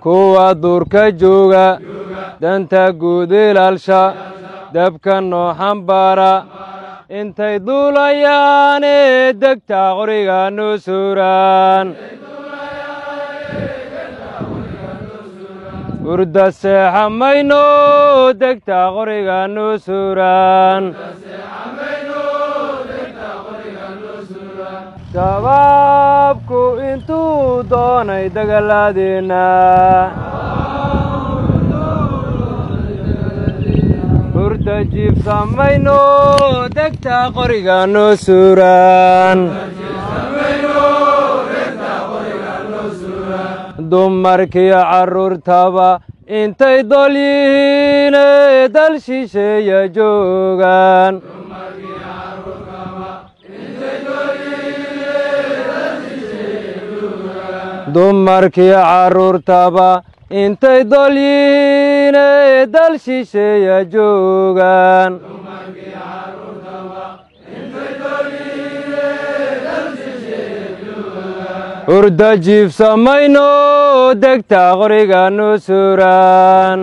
kuwa duurka jooga danta guud ilaalsha dabka noo xambaara intay duulayaane degta qoriga noo suuraan hurda seexa mayno degta qoriga noo suuraan shabaabku intuu doonay dagalaadeenna hurda jiifsa mayno degta qoriga noo suuraan dumarkiyo carruurtaba intay dol yihiine dal shisheeya joogaan dumarkiyo carruurtaba intay dol yihiine dal shisheeya joogaan hurda jiifsa mayno degta qoriga noo suuraan